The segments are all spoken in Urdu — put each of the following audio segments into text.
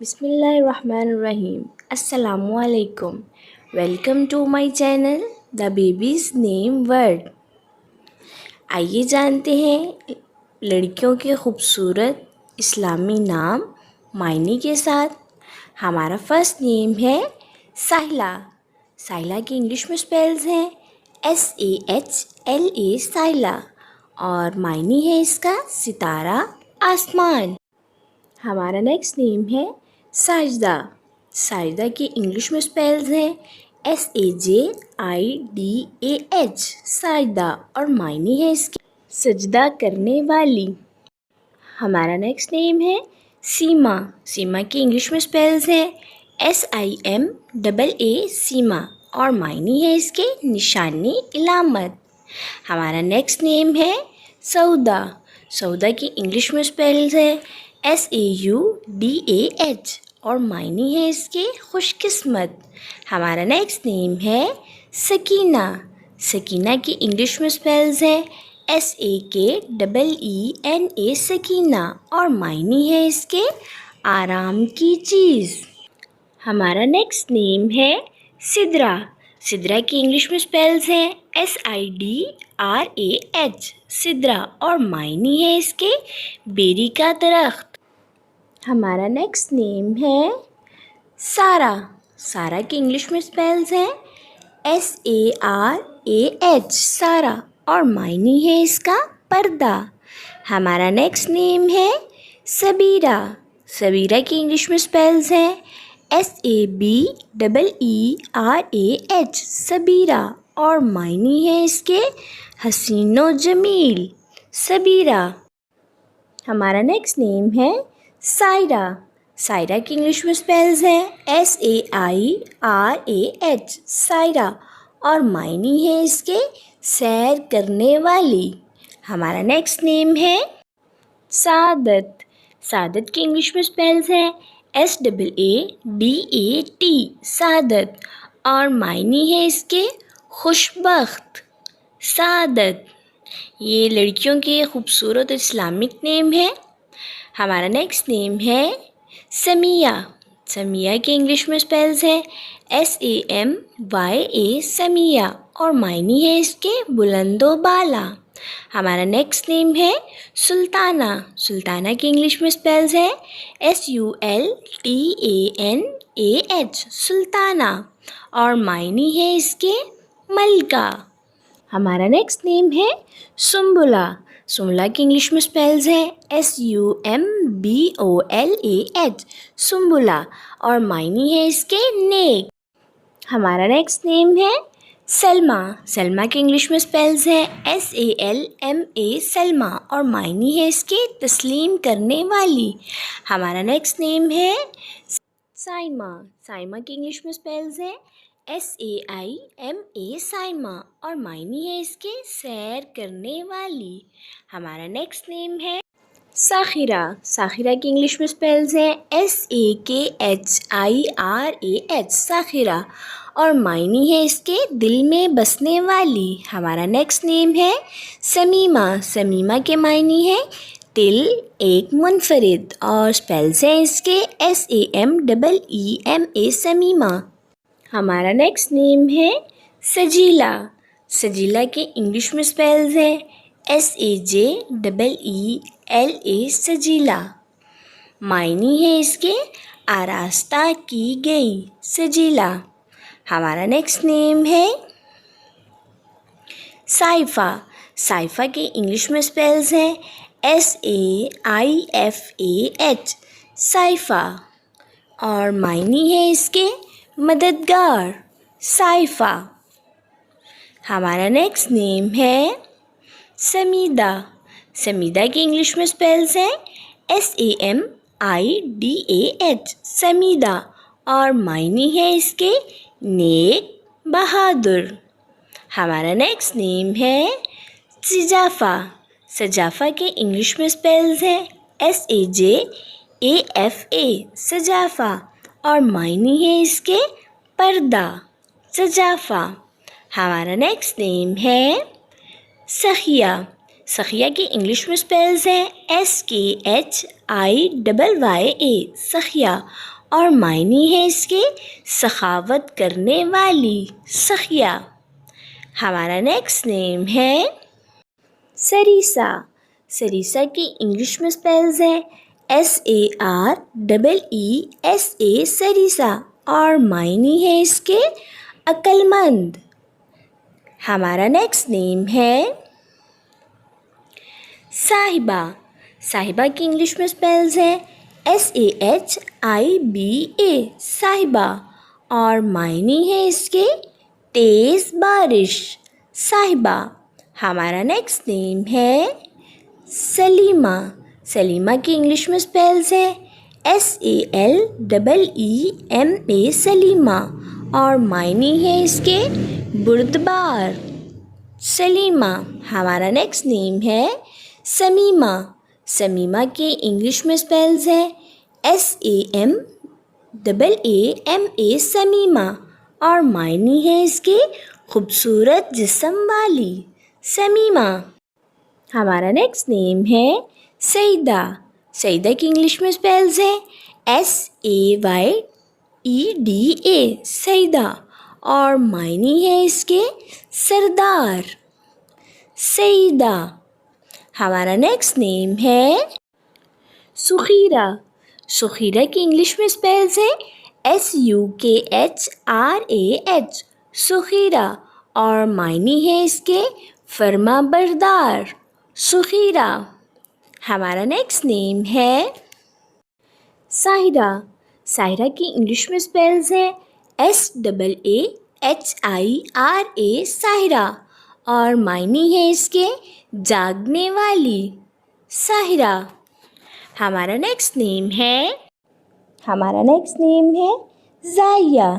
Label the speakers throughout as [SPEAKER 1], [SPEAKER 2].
[SPEAKER 1] بسم اللہ الرحمن الرحیم. السلام علیکم. Welcome to my channel the babies name word. آئیے جانتے ہیں لڑکیوں کے خوبصورت اسلامی نام معنی کے ساتھ. ہمارا فرسٹ نیم ہے ساحلہ. ساحلہ کی انگلش میں اسپیلز ہیں SAHLA ساحلہ، اور معنی ہے اس کا ستارہ، آسمان. ہمارا نیکسٹ نیم ہے ساجدہ. ساجدہ کی انگلش میں اسپیلز ہیں SAJIDAH ساجدہ، اور معنی ہے اس کی سجدہ کرنے والی. ہمارا نیکسٹ نیم ہے سیما. سیما کی انگلش میں اسپیلز ہیں SIMAA سیما، اور معنی ہے اس کے نشانی، علامت. ہمارا نیکسٹ نیم ہے سعودہ. سعودہ کی انگلش میں اسپیلز ہیں SAUDAH، اور معنی ہے اس کے خوش قسمت. ہمارا نیکسٹ نیم ہے سکینہ. سکینہ کی انگلش میں اسپیلز ہیں SAKEENA سکینہ، اور معنی ہے اس کے آرام کی چیز. ہمارا نیکسٹ نیم ہے سدرہ. سدرہ کی انگلش میں اسپیلز ہیں SIDRAH سدرہ، اور معنی ہے اس کے بیری کا درخت. ہمارا نیکسٹ نیم ہے سارہ. سارہ کی انگلش میں اسپیلز ہیں SARAH سارہ، اور معنی ہے اس کا پردہ. ہمارا نیکسٹ نیم ہے سبیرہ. سبیرہ کی انگلش میں اسپیلز ہیں SABEERAH سبیرہ، اور معنی ہے اس کے حسین و جمیل. سبیرہ. ہمارا نیکسٹ نیم ہے سائرہ. سائرہ کی انگلش میں اسپیلز ہیں SAIRAH سائرہ، اور معنی ہے اس کے سیر کرنے والی. ہمارا نیکسٹ نیم ہے سعادت. سعادت کی انگلش میں اسپیلز ہیں SAADAT سعادت، اور معنی ہے اس کے خوش بخت. سعادت. یہ لڑکیوں کے خوبصورت اسلامک نیم ہے. ہمارا نیکسٹ نیم ہے سمیہ. سمیہ کی انگلش میں اسپیلز ہیں SAMYA سمیہ، اور معنی ہے اس کے بلند و بالا. ہمارا نیکسٹ نیم ہے سلطانہ. سلطانہ کی انگلش میں اسپیلز ہیں SULTANAH سلطانہ، اور معنی ہے اس کے ملکہ. ہمارا نیکسٹ نیم ہے سنبلہ. سنبلہ کی انگلش میں اسپیلز ہیں SUMBOLAH سنبلہ، اور معنی ہے اس کے نیک. ہمارا نیکسٹ نیم ہے سلمیٰ. سلمیٰ کی انگلش میں اسپیلز ہیں SALMA سلمیٰ، اور معنی ہے اس کے تسلیم کرنے والی. ہمارا نیکسٹ نیم ہے سائمہ. سائمہ کی انگلش میں اسپیلز ہیں SAIMA سائمہ، اور معنی ہے اس کے سیر کرنے والی. ہمارا نیکسٹ نیم ہے ساخرہ. ساخرہ کی انگلش میں اسپیلز ہیں SAKHIRAH ساخرہ، اور معنی ہے اس کے دل میں بسنے والی. ہمارا نیکسٹ نیم ہے سمیمہ. سمیمہ کے معنی ہے دل ایک منفرد، اور اسپیلز ہیں اس کے SAMEEMA سمیمہ. ہمارا نیکسٹ نیم ہے سجیلہ. سجیلہ کے انگلش میں اسپیلز ہیں SAJEELA سجیلہ. معنی ہے اس کے آراستہ کی گئی. سجیلہ. ہمارا نیکسٹ نیم ہے صائفہ. صائفہ کے انگلش میں اسپیلز ہیں SAIFAH صائفہ، اور معنی ہے اس کے مددگار. صائفہ. ہمارا نیکسٹ نیم ہے سمیدہ. سمیدہ کی انگلش میں اسپیلز ہیں SAMIDAH سمیدہ، اور معنی ہے اس کے نیک، بہادر. ہمارا نیکسٹ نیم ہے سجافہ. سجافہ کے انگلش میں اسپیلز ہیں SAJAFA سجافہ، اور معنی ہے اس کے پردہ. سجافہ. ہمارا نیکسٹ نیم ہے سخیہ. سخیہ کی انگلش میں سپیلز ہیں SKHIYYA سخیہ، اور معنی ہے اس کے سخاوت کرنے والی، سخیہ۔ ہمارا نیکسٹ نیم ہے سریسا۔ سریسا کی انگلش میں سپیلز ہیں SAREESA سریسا، اور معنی ہے اس کے عقل مند۔ ہمارا نیکسٹ نیم ہے صاحبہ۔ صاحبہ کی انگلش میں سپیلز ہیں SAHIBA صاحبہ، اور معنی ہے اس کے تیز بارش، صاحبہ۔ ہمارا نیکسٹ نیم ہے سلیمہ۔ سلیمہ کی انگلش میں سپیلز ہیں SALEEMA سلیمہ، اور معنی ہے اس کے بردبار، سلیمہ۔ ہمارا نیکسٹ نیم ہے سمیمہ۔ سمیمہ کی انگلش میں سپیلز ہیں SAMAAMA سمیمہ، اور معنی ہے اس کے خوبصورت جسم والی، سمیمہ۔ ہمارا نیکسٹ نیم ہے سعیدہ۔ سعیدہ کی انگلش میں سپیلز ہیں SAYEDA سعیدہ، اور معنی ہے اس کے سردار، سعیدہ۔ ہمارا نیکسٹ نیم ہے سخیرہ۔ سخیرہ کی انگلش میں سپیلز ہیں SUKHRAH سخیرہ، اور معنی ہے اس کے فرما بردار، سخیرہ۔ ہمارا نیکسٹ نیم ہے ساحرہ۔ ساحرہ کی انگلش میں سپیلز ہیں SAAHIRA ساحرہ، اور معنی ہے اس کے جاگنے والی، ساحرہ۔ ہمارا نیکسٹ نیم ہے زائیہ۔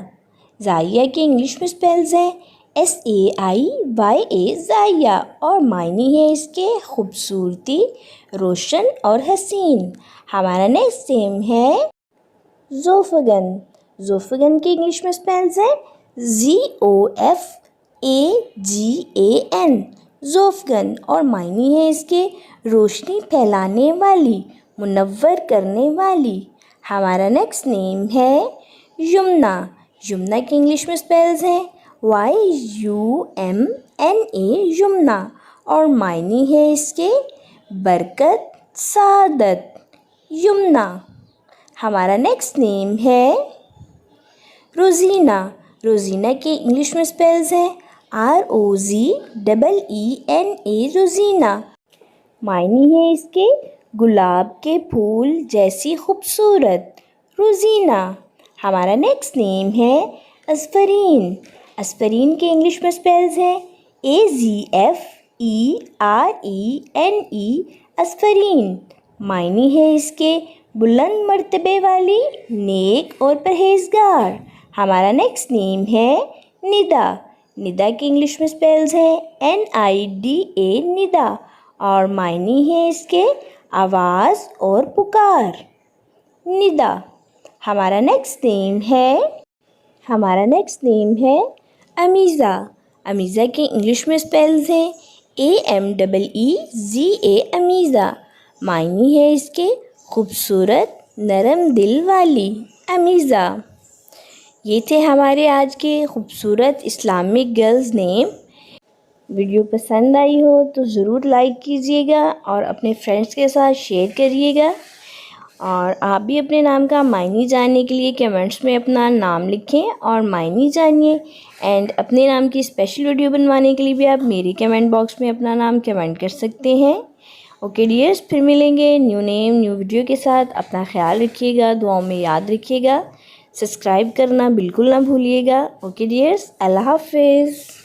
[SPEAKER 1] زائیہ کی انگلش میں سپیلز ہیں SAIYA زائیہ، اور معنی ہے اس کے خوبصورتی، روشن اور حسین۔ ہمارا نیکسٹ نیم ہے ذوفگن۔ ذوفگن کی انگلش میں سپیلز ہیں ZOFAGAN ذوفگن، اور معنی ہے اس کے روشنی پھیلانے والی، منور کرنے والی۔ ہمارا نیکسٹ نیم ہے یمنا۔ یمنا کی انگلش میں سپیلز ہیں YUMNA یمنا، اور معنی ہے اس کے برکت، سعادت، یمنا۔ ہمارا نیکسٹ نیم ہے روزینہ۔ روزینہ کی انگلش میں سپیلز ہیں ROZEENA روزینہ، معنی ہے اس کے گلاب کے پھول جیسی خوبصورت، روزینہ۔ ہمارا نیکسٹ نیم ہے اصفرین۔ اصفرین کے انگلش میں سپیلز ہیں AZFERENE اصفرین، معنی ہے اس کے بلند مرتبے والی، نیک اور پرہیزگار۔ ہمارا نیکسٹ نیم ہے ندا۔ ندا کی انگلش میں سپیلز ہیں NIDA ندا، اور معنی ہے اس کے آواز اور پکار، ندا۔ ہمارا نیکسٹ نیم ہے امیزہ۔ امیزہ کی انگلش میں سپیلز ہیں AMEEZA امیزہ، معنی ہے اس کے خوبصورت، نرم دل والی، امیزہ۔ یہ تھے ہمارے آج کے خوبصورت اسلامک گرلز نیم۔ ویڈیو پسند آئی ہو تو ضرور لائک کیجیے گا اور اپنے فرینڈس کے ساتھ شیئر کریے گا، اور آپ بھی اپنے نام کا معنی جاننے کے لیے کمنٹس میں اپنا نام لکھیں اور معنی جانیے، اینڈ اپنے نام کی اسپیشل ویڈیو بنوانے کے لیے بھی آپ میری کمنٹ باکس میں اپنا نام کمنٹ کر سکتے ہیں۔ اوکے ڈیئرس، پھر ملیں گے نیو نیم نیو ویڈیو کے ساتھ۔ اپنا خیال رکھیے گا، دعاؤں میں یاد رکھیے گا، سبسکرائب کرنا بالکل نہ بھولیے گا۔ اوکے ڈیئرس، اللہ حافظ۔